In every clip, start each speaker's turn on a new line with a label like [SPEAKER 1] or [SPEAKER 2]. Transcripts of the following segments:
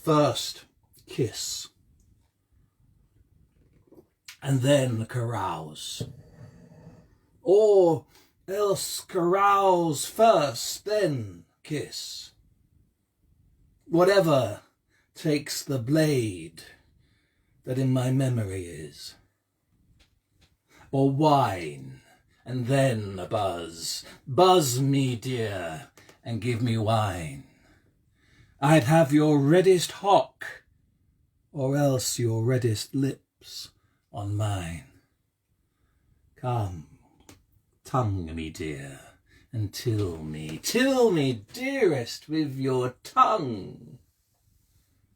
[SPEAKER 1] First, kiss. And then carouse. Or else carouse first, then kiss. Whatever takes the blade that in my memory is. Or wine, and then a buzz. Buzz me, dear, and give me wine. I'd have your reddest hock, or else your reddest lips on mine. Come, tongue me, dear, and till me, dearest, with your tongue.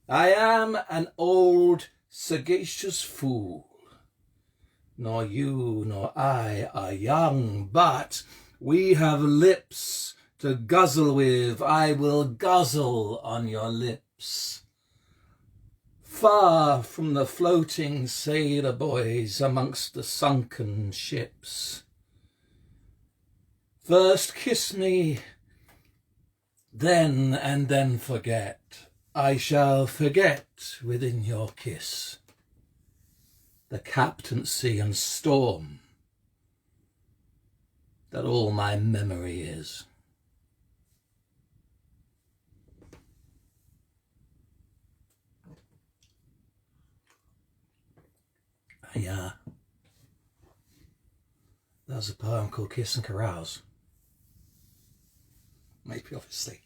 [SPEAKER 1] I am an old sagacious fool. Nor you nor I are young, but we have lips to guzzle with. I will guzzle on your lips. Far from the floating sailor boys amongst the sunken ships. First kiss me, then and then forget. I shall forget within your kiss the captaincy and storm that all my memory is. That was a poem called Kiss and Carouse. Maybe, obviously.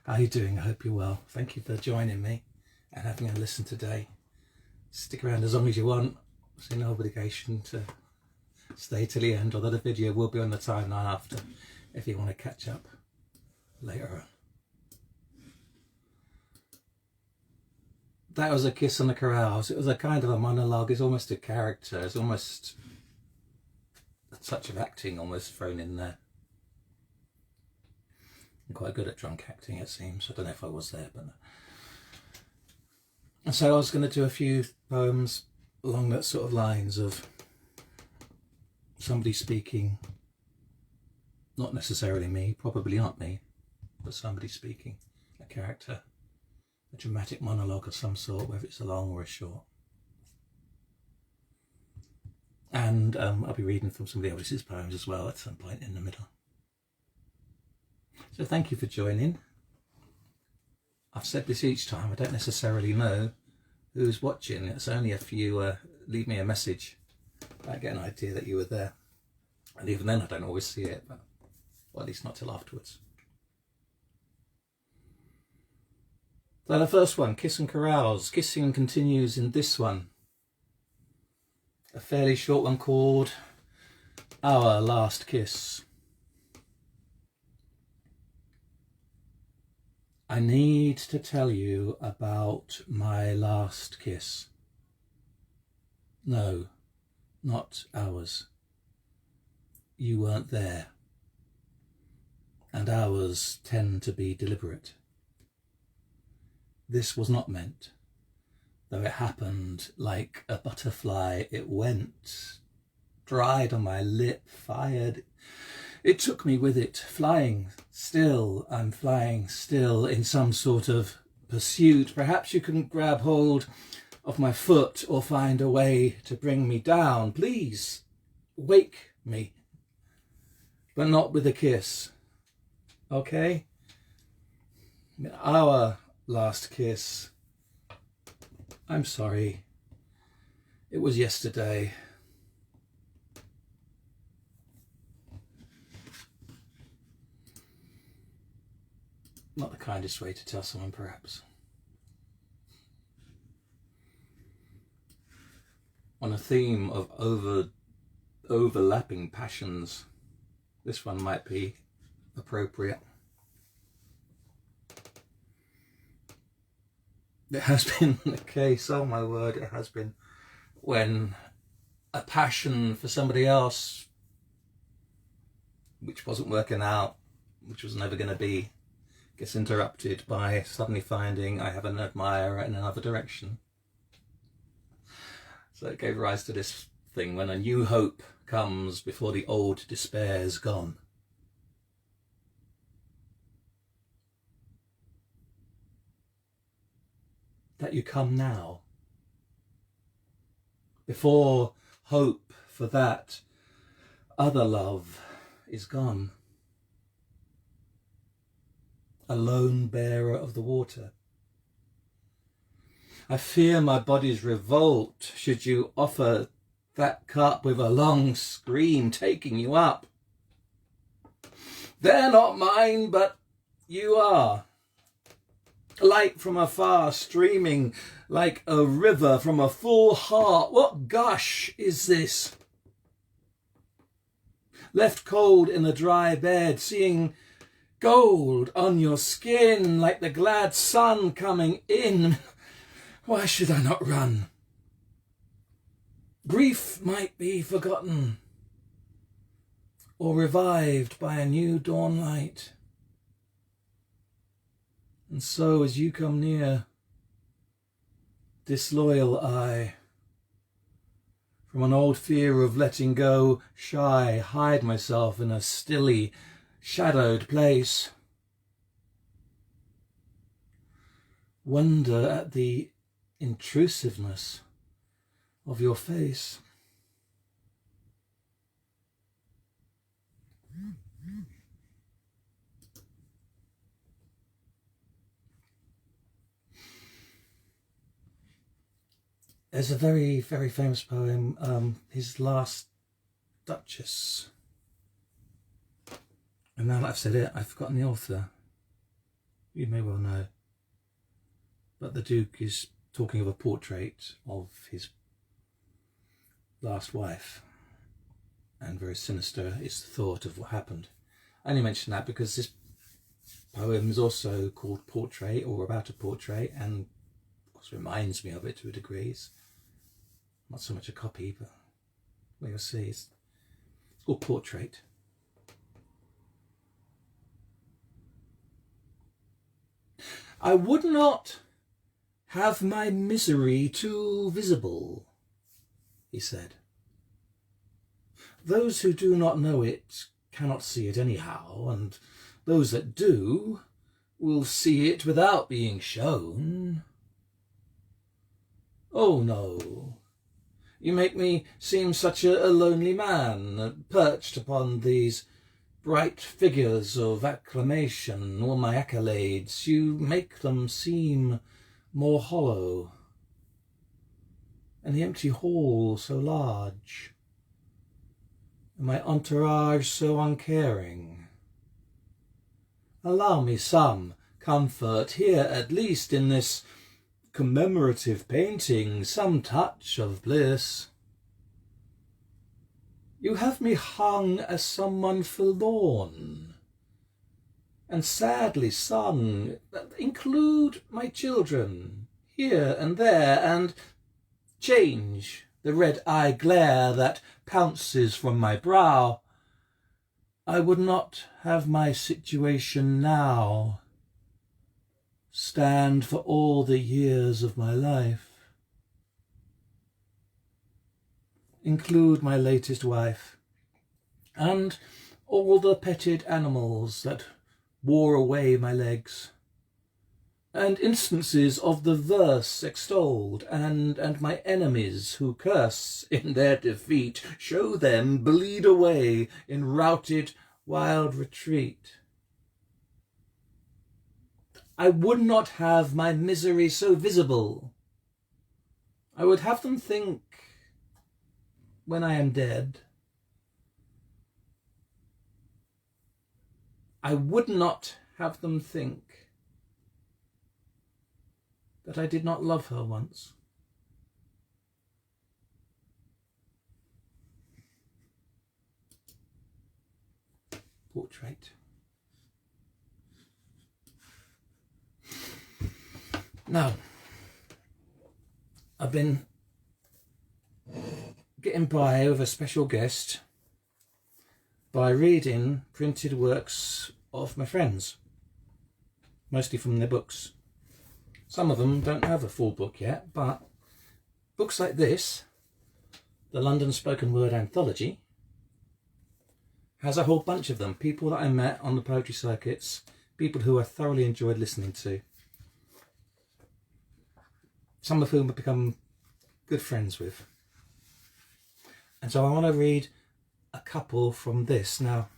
[SPEAKER 1] How are you doing? I hope you're well. Thank you for joining me and having a listen today. Stick around as long as you want. There's no obligation to stay till the end, although the video will be on the timeline after if you want to catch up later on. That was a kiss on the carouse. It was a kind of a monologue. It's almost a character. It's almost a touch of acting almost thrown in there. I'm quite good at drunk acting, it seems. I don't know if I was there, but... And so I was going to do a few poems along that sort of lines of somebody speaking, not necessarily me, probably not me, but somebody speaking, a character. A dramatic monologue of some sort, whether it's a long or a short. And I'll be reading from somebody else's poems as well at some point in the middle. So thank you for joining. I've said this each time, I don't necessarily know who's watching. It's only if you leave me a message, I get an idea that you were there. And even then I don't always see it, but well, at least not till afterwards. So the first one, Kiss and Carouse. Kissing continues in this one. A fairly short one called Our Last Kiss. I need to tell you about my last kiss. No, not ours. You weren't there. And ours tend to be deliberate. This was not meant, though it happened like a butterfly. It went, dried on my lip, fired. It took me with it, flying still. I'm flying still in some sort of pursuit. Perhaps you can grab hold of my foot or find a way to bring me down. Please, wake me, but not with a kiss, okay? Our last kiss. I'm sorry. It was yesterday. Not the kindest way to tell someone, perhaps. On a theme of overlapping passions, this one might be appropriate. It has been the case, oh my word, it has been, when a passion for somebody else, which wasn't working out, which was never going to be, gets interrupted by suddenly finding I have an admirer in another direction. So it gave rise to this thing, when a new hope comes before the old despair's gone. that you come now, before hope for that other love is gone. A lone bearer of the water. I fear my body's revolt should you offer that cup with a long scream taking you up. They're not mine, but you are. Light from afar streaming like a river from a full heart. What gush is this? Left cold in a dry bed, seeing gold on your skin like the glad sun coming in. Why should I not run? Grief might be forgotten or revived by a new dawn light. And so as you come near, disloyal I, from an old fear of letting go, shy, hide myself in a stilly, shadowed place. Wonder at the intrusiveness of your face. There's a very, very famous poem, His Last Duchess. And now that I've said it, I've forgotten the author. You may well know. But the Duke is talking of a portrait of his last wife. And very sinister is the thought of what happened. I only mention that because this poem is also called Portrait, or about a portrait, and of course reminds me of it to a degree. It's not so much a copy, but well, you'll see. It's called Portrait. I would not have my misery too visible, he said. Those who do not know it cannot see it anyhow, and those that do will see it without being shown. Oh no, you make me seem such a lonely man, perched upon these bright figures of acclamation, all my accolades. You make them seem more hollow, and the empty hall so large, and my entourage so uncaring. Allow me some comfort here, at least in this commemorative painting, some touch of bliss. You have me hung as someone forlorn and sadly sung. Include my children here and there, and change the red-eye glare that pounces from my brow. I would not have my situation now stand for all the years of my life. Include my latest wife, and all the petted animals that wore away my legs, and instances of the verse extolled, and my enemies who curse in their defeat, show them bleed away in routed wild retreat. I would not have my misery so visible. I would have them think, when I am dead, I would not have them think that I did not love her once. Portrait. Now, I've been getting by with a special guest by reading printed works of my friends, mostly from their books. Some of them don't have a full book yet, but books like this, the London Spoken Word Anthology, has a whole bunch of them, people that I met on the poetry circuits, people who I thoroughly enjoyed listening to. some of whom I've become good friends with. And so I want to read a couple from this. Now,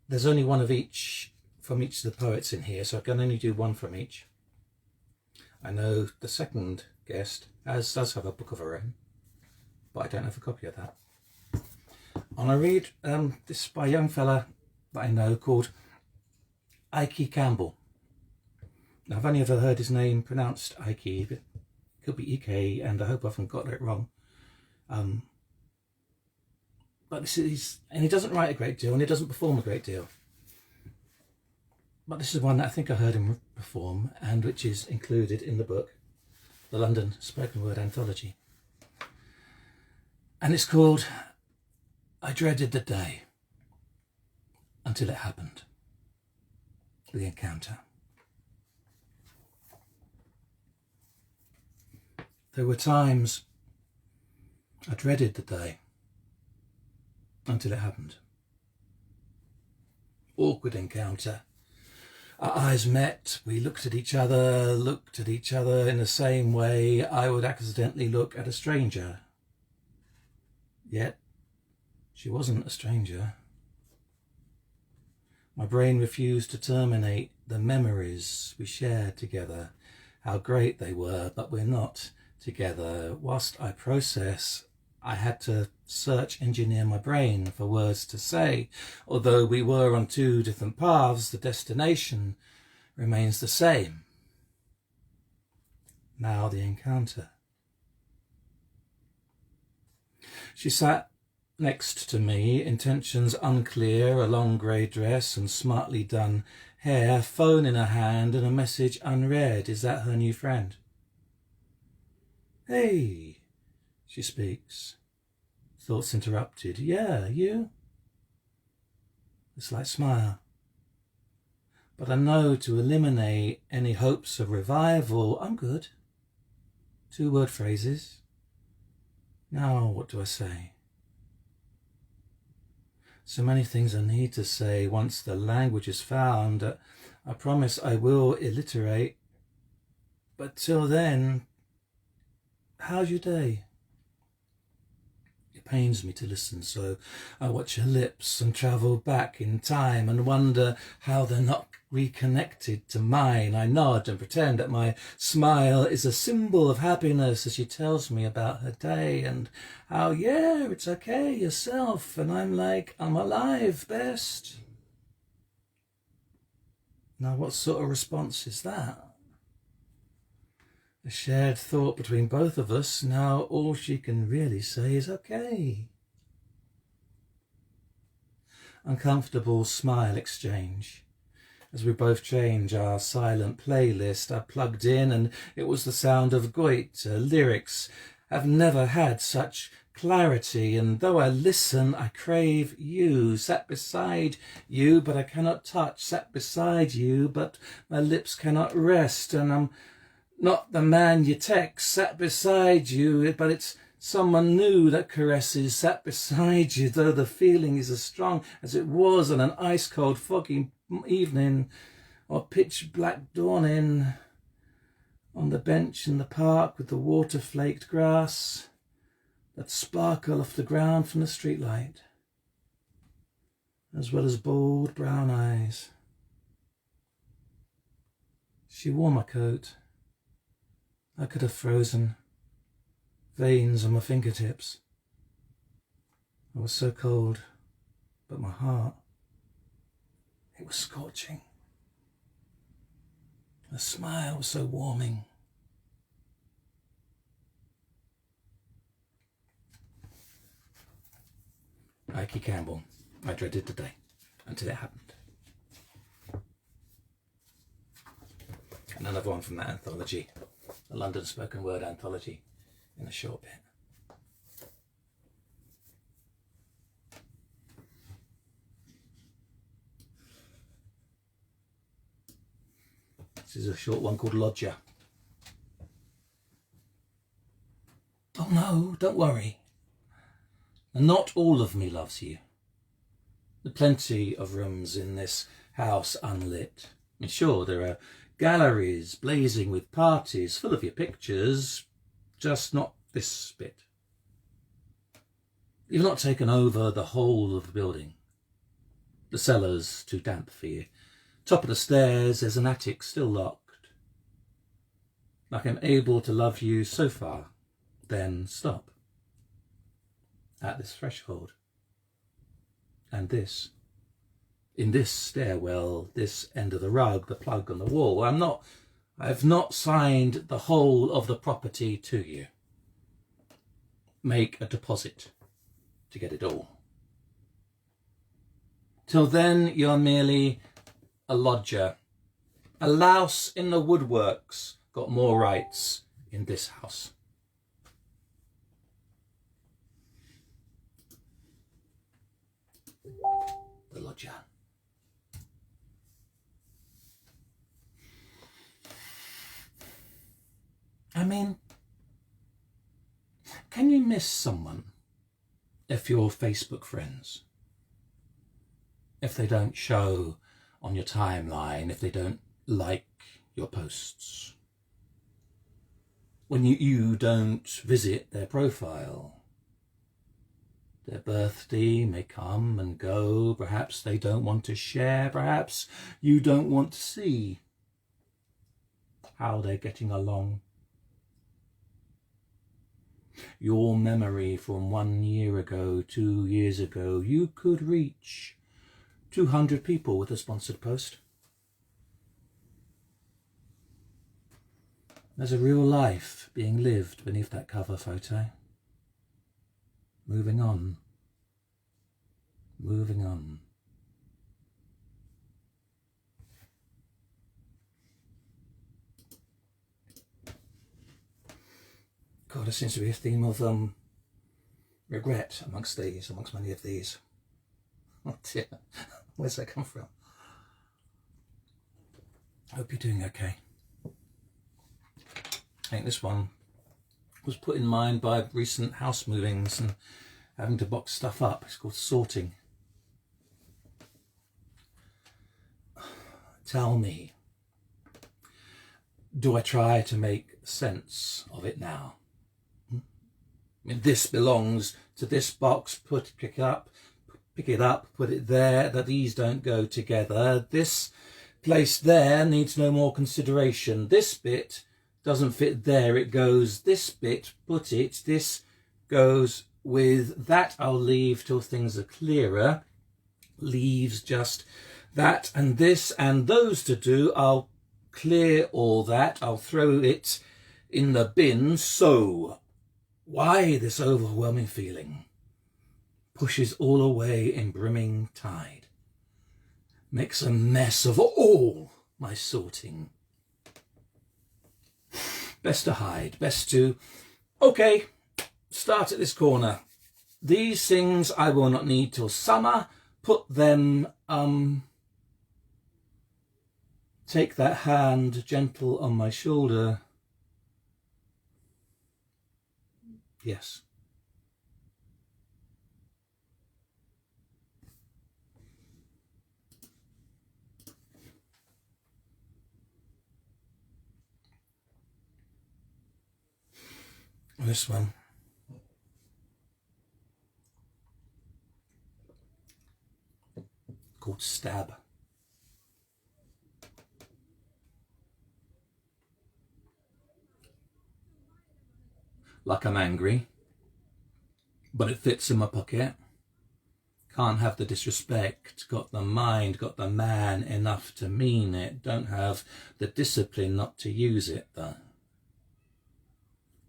[SPEAKER 1] there's only one of each from each of the poets in here, so I can only do one from each. I know the second guest does have a book of her own, but I don't have a copy of that. And I read this by a young fella that I know called Ikke Campbell. Now, I've only ever heard his name pronounced Ikke, but it could be Ikke, and I hope I haven't got it wrong. But this is, and he doesn't write a great deal, and he doesn't perform a great deal. But this is one that I think I heard him perform, and which is included in the book, the London Spoken Word Anthology. And it's called I Dreaded the Day Until It Happened. The Encounter. There were times I dreaded the day until it happened. Awkward encounter. Our eyes met, we looked at each other in the same way I would accidentally look at a stranger. Yet, she wasn't a stranger. My brain refused to terminate the memories we shared together, how great they were, but we're not together. Whilst I process, I had to search engineer my brain for words to say. Although we were on two different paths, the destination remains the same. Now the encounter. She sat next to me, intentions unclear, a long grey dress and smartly done hair, phone in her hand and a message unread. Is that her new friend? Hey, she speaks. Thoughts interrupted. Yeah, you? A slight smile. But I know to eliminate any hopes of revival, I'm good. 2-word phrases. Now what do I say? So many things I need to say once the language is found. I promise I will alliterate. But till then, how's your day? It pains me to listen, so I watch her lips and travel back in time and wonder how they're not reconnected to mine. I nod and pretend that my smile is a symbol of happiness as she tells me about her day and how, yeah, it's okay, yourself. And I'm like, I'm alive, best. Now, what sort of response is that? A shared thought between both of us. Now all she can really say is okay. Uncomfortable smile exchange. As we both change our silent playlist, I plugged in and it was the sound of Goethe. Lyrics have never had such clarity, and though I listen, I crave you. Sat beside you, but I cannot touch. Sat beside you, but my lips cannot rest, and I'm not the man you text. Sat beside you, but it's someone new that caresses. Sat beside you, though the feeling is as strong as it was on an ice-cold, foggy evening or pitch-black dawning on the bench in the park with the water-flaked grass that sparkle off the ground from the streetlight, as well as bold brown eyes. She wore my coat. I could have frozen, veins on my fingertips. I was so cold, but my heart, it was scorching. Her smile was so warming. Ikke Campbell. I dreaded the day until it happened. And another one from that anthology, the London Spoken Word Anthology, in a short bit. This is a short one called Lodger. Oh no, don't worry. Not all of me loves you. There are plenty of rooms in this house unlit. And sure, there are galleries blazing with parties full of your pictures, just not this bit. You've not taken over the whole of the building. The cellar's too damp for you. Top of the stairs, there's an attic still locked. Like I'm able to love you so far, then stop. At this threshold. And this. In this stairwell, this end of the rug, the plug on the wall. I've not signed the whole of the property to you. Make a deposit to get it all. Till then, you're merely a lodger. A louse in the woodworks got more rights in this house. The lodger. I mean, can you miss someone if you're Facebook friends? If they don't show on your timeline, if they don't like your posts? When you don't visit their profile? Their birthday may come and go, perhaps they don't want to share, perhaps you don't want to see how they're getting along. Your memory from 1 year ago, 2 years ago, you could reach 200 people with a sponsored post. There's a real life being lived beneath that cover photo. Moving on. Moving on. God, there seems to be a theme of regret amongst many of these. Oh dear, where's that come from? Hope you're doing okay. I think this one was put in mind by recent house movings and having to box stuff up. It's called sorting. Tell me, do I try to make sense of it now? I mean, this belongs to this box, pick it up, put it there, that these don't go together. This place there needs no more consideration. This bit doesn't fit there, it goes this bit, put it, this goes with that. I'll leave till things are clearer. Leaves just that and this and those to do. I'll clear all that, I'll throw it in the bin. So why this overwhelming feeling? Pushes all away in brimming tide. Makes a mess of all my sorting. Best to hide, best to... Okay, start at this corner. These things I will not need till summer. Put them, take that hand gentle on my shoulder. Yes. This one. Called Stab. Like I'm angry, but it fits in my pocket. Can't have the disrespect, got the mind, got the man enough to mean it. Don't have the discipline not to use it though.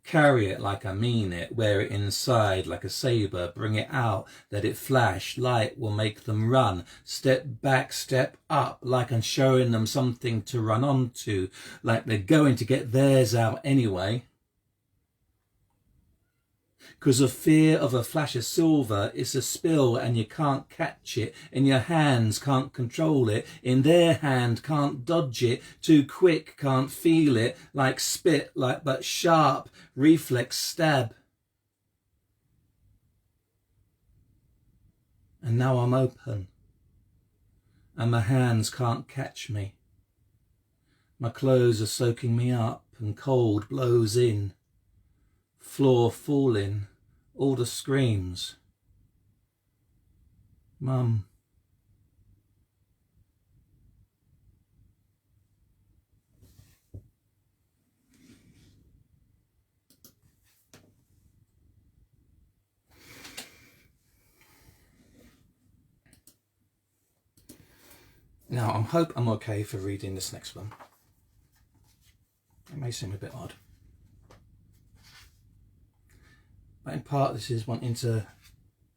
[SPEAKER 1] Carry it like I mean it, wear it inside like a saber, bring it out, let it flash, light will make them run, step back, step up, like I'm showing them something to run onto, like they're going to get theirs out anyway. Because of fear of a flash of silver, it's a spill and you can't catch it. In your hands, can't control it. In their hand, can't dodge it. Too quick, can't feel it. Like spit, but sharp, reflex stab. And now I'm open. And my hands can't catch me. My clothes are soaking me up and cold blows in. Floor falling, all the screams. Mum. Now, I hope I'm okay for reading this next one. It may seem a bit odd. But in part, this is wanting to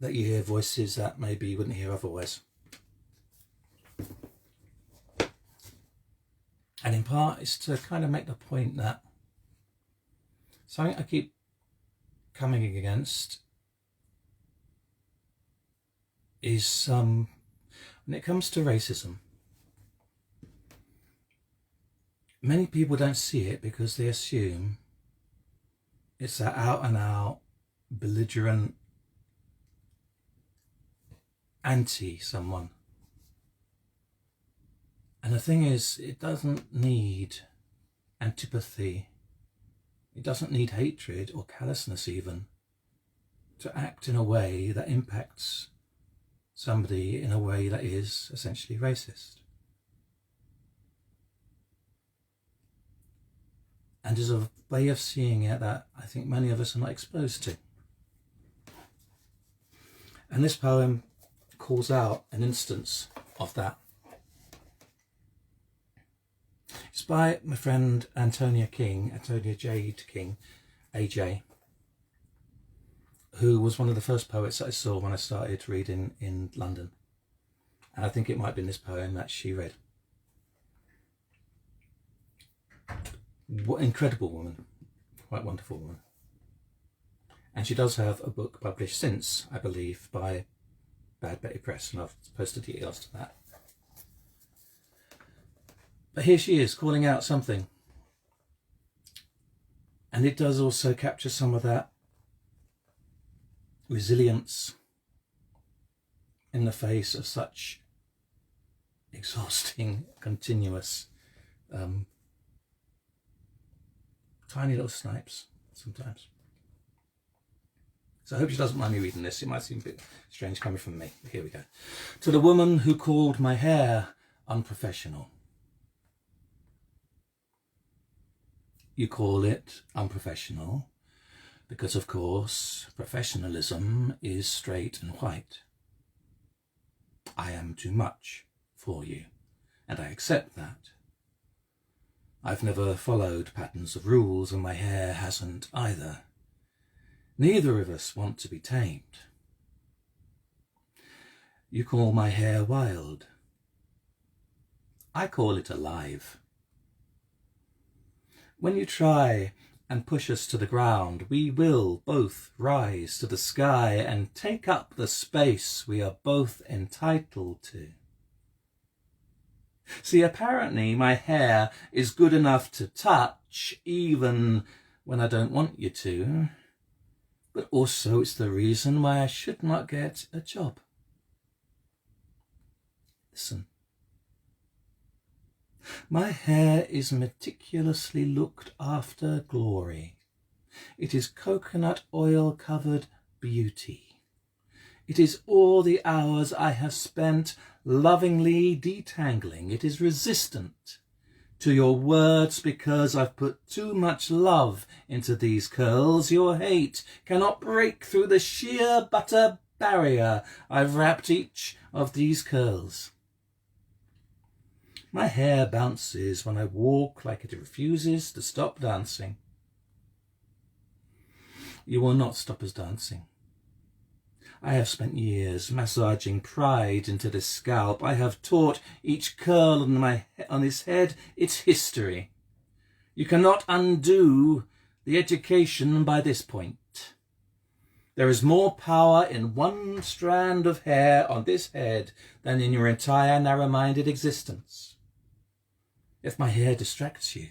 [SPEAKER 1] let you hear voices that maybe you wouldn't hear otherwise. And in part, it's to kind of make the point that something I keep coming against is when it comes to racism, many people don't see it because they assume it's that out and out, belligerent, anti someone. And the thing is, it doesn't need antipathy. It doesn't need hatred or callousness even to act in a way that impacts somebody in a way that is essentially racist. And there's a way of seeing it that I think many of us are not exposed to. And this poem calls out an instance of that. It's by my friend Antonia Jade King, AJ, who was one of the first poets that I saw when I started reading in London. And I think it might have been this poem that she read. What incredible woman, quite wonderful woman. And she does have a book published since, I believe, by Bad Betty Press, and I've posted details to that. But here she is calling out something. And it does also capture some of that resilience in the face of such exhausting, continuous, tiny little snipes sometimes. So I hope she doesn't mind me reading this. It might seem a bit strange coming from me. But here we go. To the woman who called my hair unprofessional. You call it unprofessional because, of course, professionalism is straight and white. I am too much for you, and I accept that. I've never followed patterns of rules, and my hair hasn't either. Neither of us want to be tamed. You call my hair wild. I call it alive. When you try and push us to the ground, we will both rise to the sky and take up the space we are both entitled to. See, apparently my hair is good enough to touch even when I don't want you to, but also it's the reason why I should not get a job. Listen. My hair is meticulously looked after glory. It is coconut oil covered beauty. It is all the hours I have spent lovingly detangling. It is resistant to your words because I've put too much love into these curls. Your hate cannot break through the sheer butter barrier I've wrapped each of these curls. My hair bounces when I walk like it refuses to stop dancing. You will not stop us dancing. I have spent years massaging pride into this scalp. I have taught each curl on his head its history. You cannot undo the education by this point. There is more power in one strand of hair on this head than in your entire narrow-minded existence. If my hair distracts you,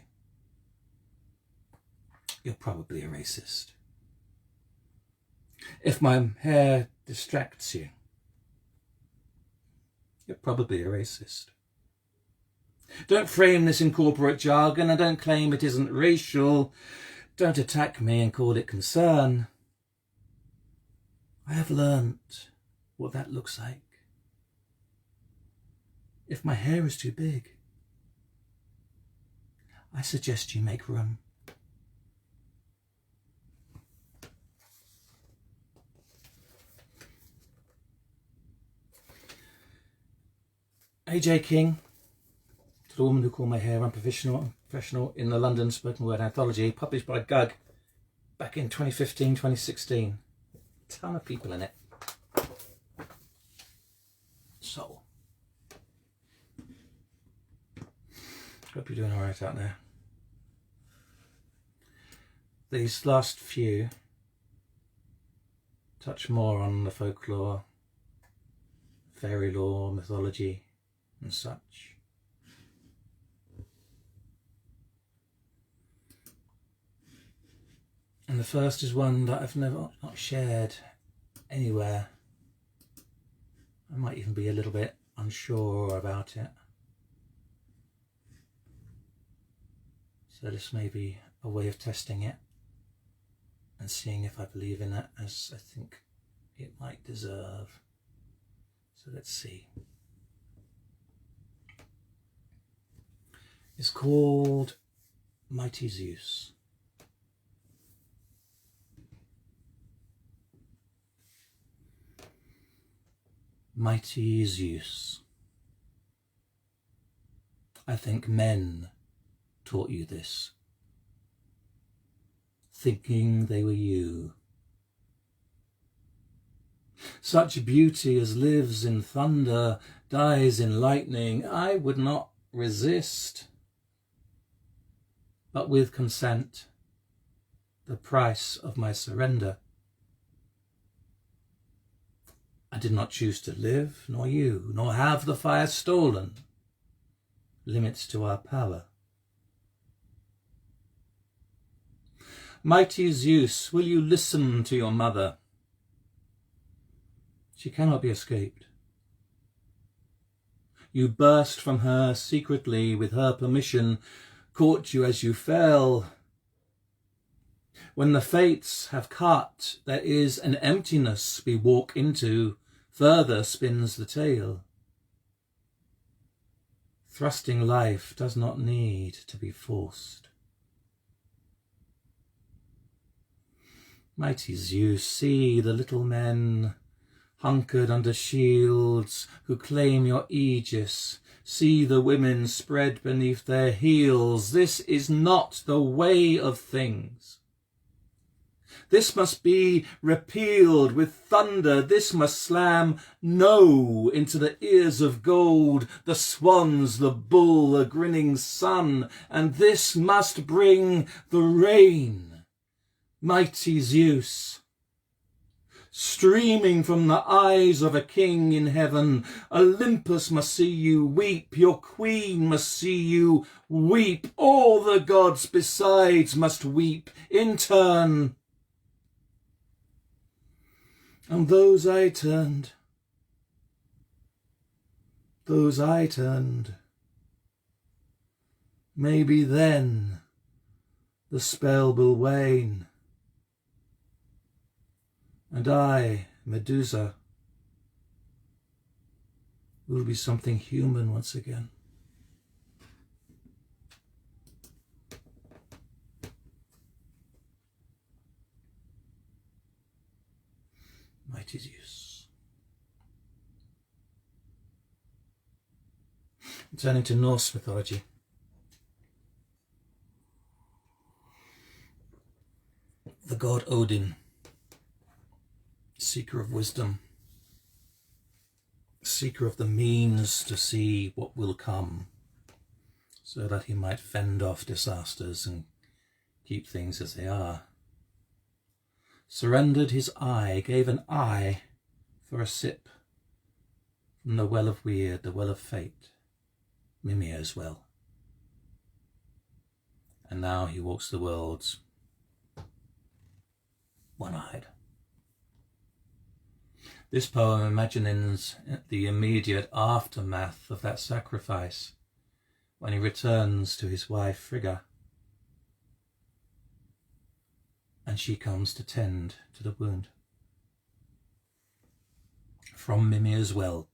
[SPEAKER 1] you're probably a racist. If my hair distracts you, you're probably a racist. Don't frame this in corporate jargon, and don't claim it isn't racial. Don't attack me and call it concern. I have learnt what that looks like. If my hair is too big, I suggest you make room. A.J. King, to the woman who called my hair unprofessional in the London spoken word anthology, published by Gug back in 2015-2016. A ton of people in it. So, hope you're doing all right out there. These last few touch more on the folklore, fairy lore, mythology and such. And the first is one that I've not shared anywhere. I might even be a little bit unsure about it. So this may be a way of testing it and seeing if I believe in it as I think it might deserve. So let's see. It's called Mighty Zeus. Mighty Zeus. I think men taught you this, thinking they were you. Such beauty as lives in thunder, dies in lightning, I would not resist. But with consent, the price of my surrender. I did not choose to live, nor you, nor have the fire stolen. Limits to our power. Mighty Zeus, will you listen to your mother? She cannot be escaped. You burst from her secretly with her permission, caught you as you fell. When the fates have cut, there is an emptiness we walk into, further spins the tale. Thrusting life does not need to be forced. Mighty Zeus, see the little men hunkered under shields who claim your aegis. See the women spread beneath their heels. This is not the way of things. This must be repealed with thunder. This must slam no into the ears of gold, the swans, the bull, the grinning sun. And this must bring the rain. Mighty Zeus, streaming from the eyes of a king in heaven, Olympus must see you weep, your queen must see you weep, all the gods besides must weep in turn. And those I turned, maybe then the spell will wane. And I, Medusa, will be something human once again. Mighty Zeus. Turning to Norse mythology. The god Odin, seeker of wisdom, seeker of the means to see what will come, so that he might fend off disasters and keep things as they are. Surrendered his eye, gave an eye for a sip from the well of weird, the well of fate, Mimir's well. And now he walks the worlds one-eyed. This poem imagines the immediate aftermath of that sacrifice, when he returns to his wife Frigga, and she comes to tend to the wound. From Mimir's well.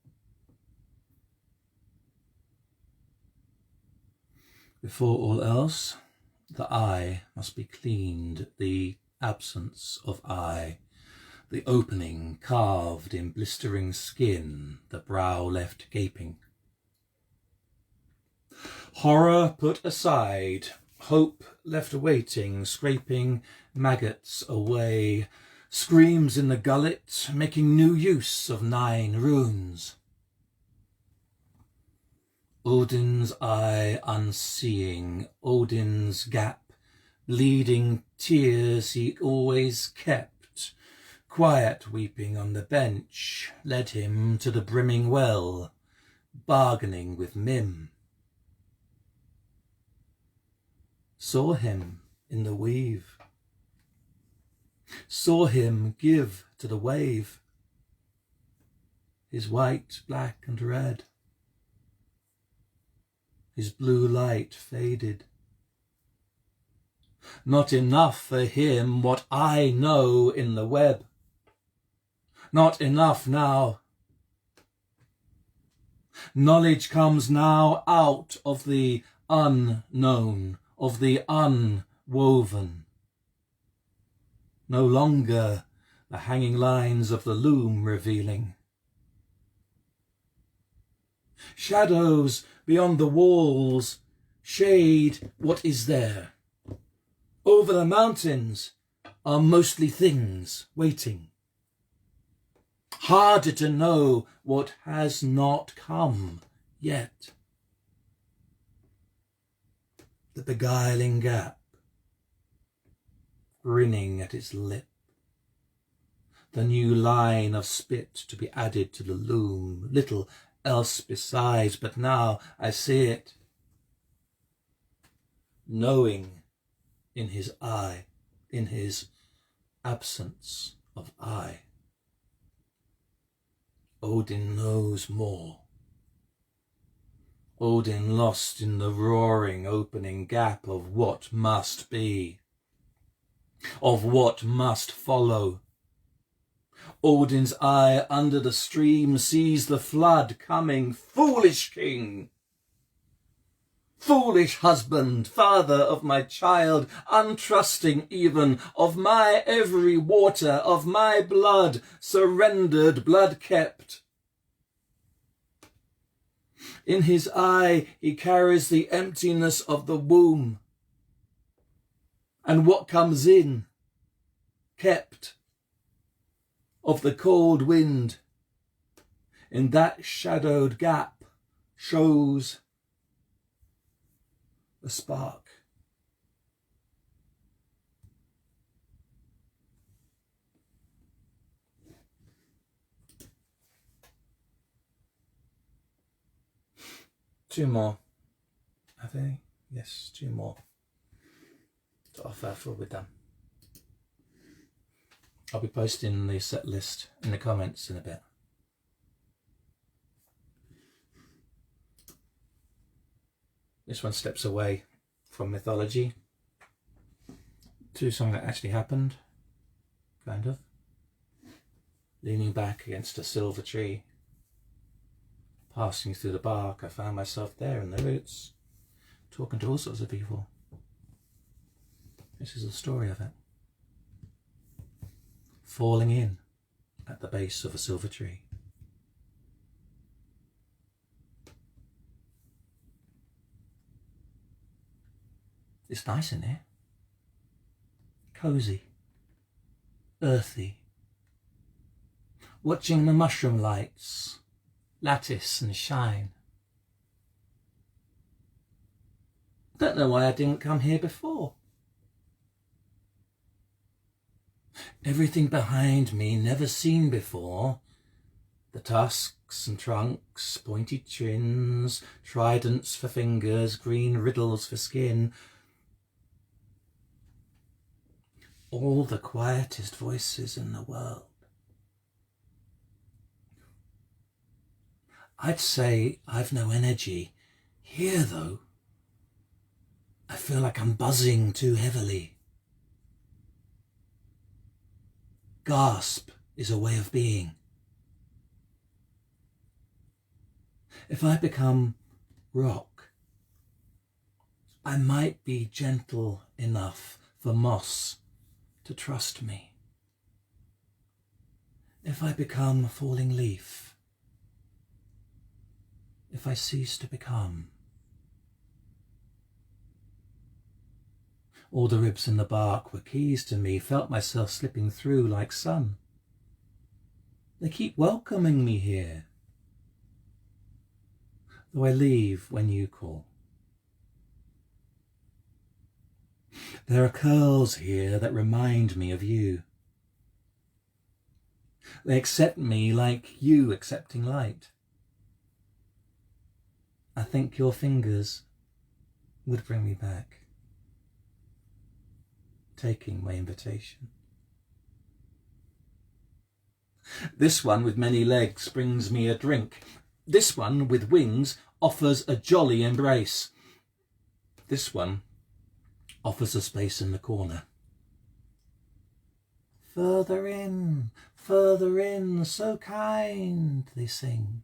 [SPEAKER 1] Before all else, the eye must be cleaned, the absence of eye, the opening carved in blistering skin, the brow left gaping. Horror put aside, hope left waiting, scraping maggots away, screams in the gullet, making new use of 9 runes. Odin's eye unseeing, Odin's gap, bleeding tears he always kept, quiet weeping on the bench, led him to the brimming well, bargaining with Mim. Saw him in the weave, saw him give to the wave, his white, black and red, his blue light faded. Not enough for him what I know in the web, not enough now. Knowledge comes now out of the unknown, of the unwoven. No longer the hanging lines of the loom revealing. Shadows beyond the walls shade what is there. Over the mountains are mostly things waiting. Harder to know what has not come yet. The beguiling gap, grinning at its lip. The new line of spit to be added to the loom, little else besides, but now I see it. Knowing in his eye, in his absence of eye. Odin knows more. Odin lost in the roaring opening gap of what must be, of what must follow. Odin's eye under the stream sees the flood coming. Foolish king! Foolish husband, father of my child, untrusting even of my every water, of my blood, surrendered, blood kept. In his eye he carries the emptiness of the womb. And what comes in, kept, of the cold wind, in that shadowed gap, shows a spark. Two more, I think. Yes, 2 more to offer before we're done. I'll be posting the set list in the comments in a bit. This one steps away from mythology to something that actually happened, kind of. Leaning back against a silver tree, passing through the bark, I found myself there in the roots, talking to all sorts of people. This is the story of it. Falling in at the base of a silver tree. It's nice in here. Cozy. Earthy. Watching the mushroom lights, lattice and shine. Don't know why I didn't come here before. Everything behind me, never seen before. The tusks and trunks, pointy chins, tridents for fingers, green riddles for skin. All the quietest voices in the world. I'd say I've no energy. Here, though, I feel like I'm buzzing too heavily. Gasp is a way of being. If I become rock, I might be gentle enough for moss to trust me. If I become a falling leaf, if I cease to become, all the ribs in the bark were keys to me, felt myself slipping through like sun. They keep welcoming me here, though I leave when you call. There are curls here that remind me of you. They accept me like you accepting light. I think your fingers would bring me back, taking my invitation. This one with many legs brings me a drink. This one with wings offers a jolly embrace. This one offers a space in the corner. Further in, so kind, they sing.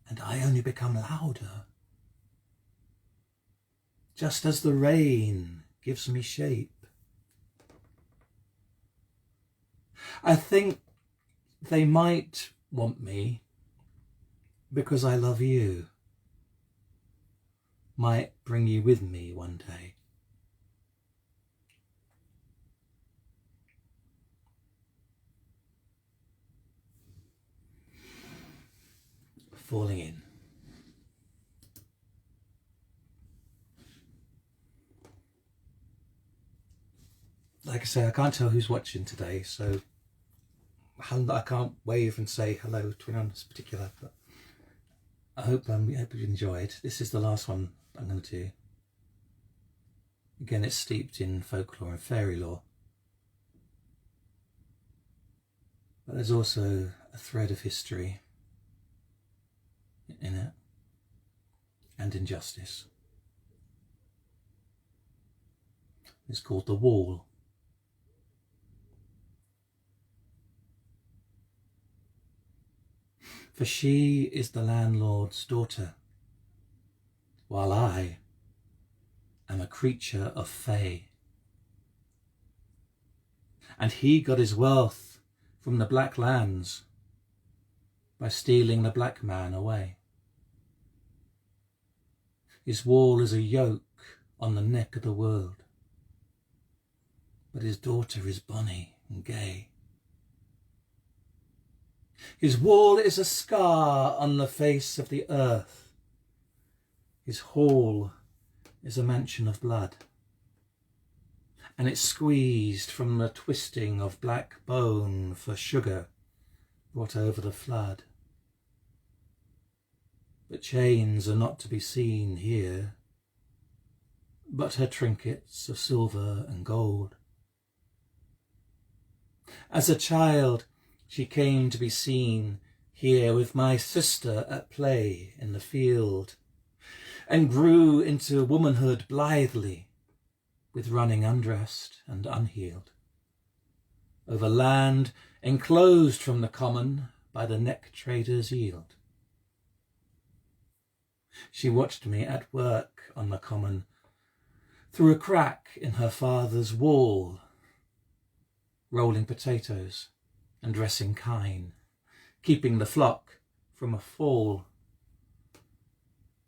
[SPEAKER 1] And I only become louder, just as the rain gives me shape. I think they might want me because I love you. Might bring you with me one day. Falling in. Like I say, I can't tell who's watching today, so I can't wave and say hello to anyone in particular, but I hope you enjoyed. This is the last one I'm going to do. Again, it's steeped in folklore and fairy lore, but there's also a thread of history in it and injustice. It's called The Wall. For she is the landlord's daughter, while I am a creature of Fae. And he got his wealth from the black lands by stealing the black man away. His wall is a yoke on the neck of the world, but his daughter is bonny and gay. His wall is a scar on the face of the earth. His hall is a mansion of blood, and it's squeezed from the twisting of black bone for sugar brought over the flood. But chains are not to be seen here, but her trinkets of silver and gold. As a child, she came to be seen here with my sister at play in the field, and grew into womanhood blithely, with running undressed and unhealed, over land enclosed from the common by the neck trader's yield. She watched me at work on the common, through a crack in her father's wall, rolling potatoes and dressing kine, keeping the flock from a fall.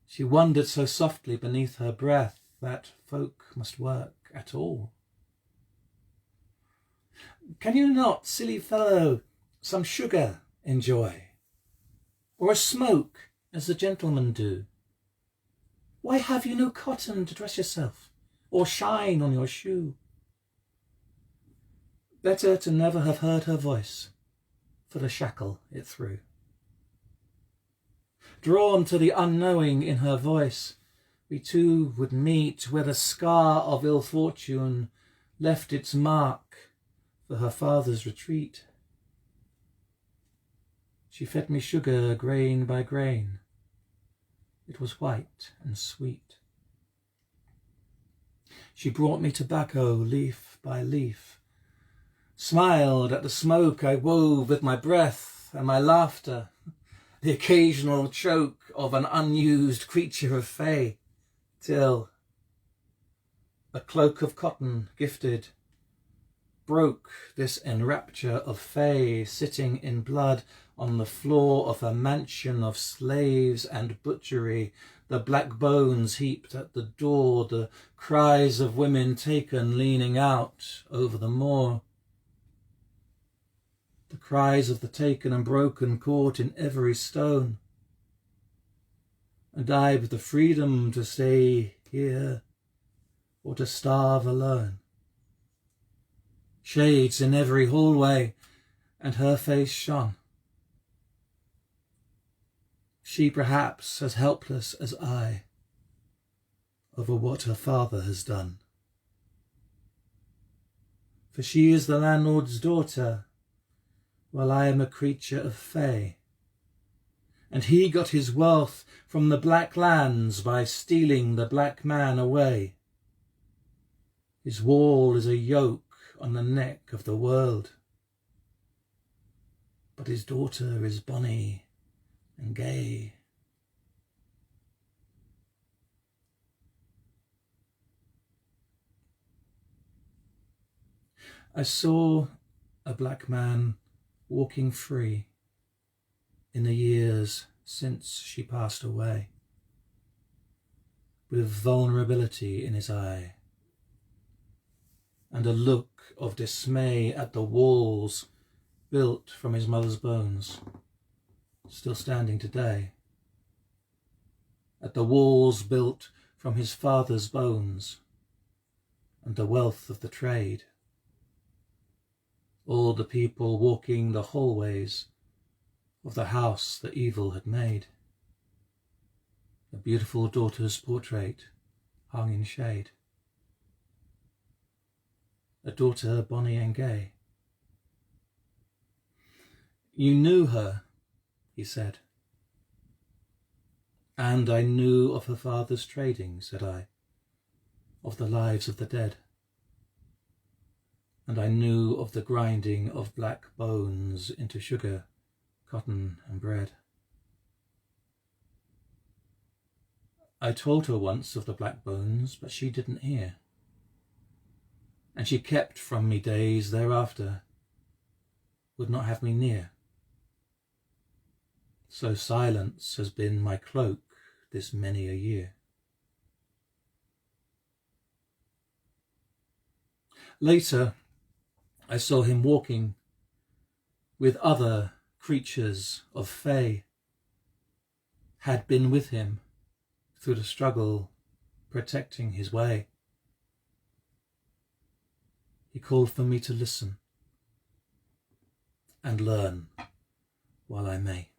[SPEAKER 1] She wondered so softly beneath her breath that folk must work at all. Can you not, silly fellow, some sugar enjoy, or a smoke as the gentlemen do? Why have you no cotton to dress yourself, or shine on your shoe? Better to never have heard her voice, for the shackle it threw. Drawn to the unknowing in her voice, we two would meet where the scar of ill fortune left its mark for her father's retreat. She fed me sugar grain by grain. It was white and sweet. She brought me tobacco leaf by leaf, smiled at the smoke I wove with my breath and my laughter, the occasional choke of an unused creature of fey, till a cloak of cotton gifted broke this enrapture of fey, sitting in blood on the floor of a mansion of slaves and butchery, the black bones heaped at the door, the cries of women taken leaning out over the moor, the cries of the taken and broken caught in every stone, and I with the freedom to stay here or to starve alone. Shades in every hallway, and her face shone. She perhaps as helpless as I over what her father has done. For she is the landlord's daughter, while I am a creature of fey, and he got his wealth from the black lands by stealing the black man away. His wall is a yoke on the neck of the world, but his daughter is bonny and gay. I saw a black man walking free in the years since she passed away, with vulnerability in his eye and a look of dismay at the walls built from his mother's bones, still standing today, at the walls built from his father's bones and the wealth of the trade, all the people walking the hallways of the house the evil had made. A beautiful daughter's portrait hung in shade. A daughter bonny and gay. You knew her, he said. And I knew of her father's trading, said I, of the lives of the dead. And I knew of the grinding of black bones into sugar, cotton and bread. I told her once of the black bones, but she didn't hear. And she kept from me days thereafter, would not have me near. So silence has been my cloak this many a year. Later, I saw him walking with other creatures of fey, had been with him through the struggle, protecting his way. He called for me to listen and learn while I may.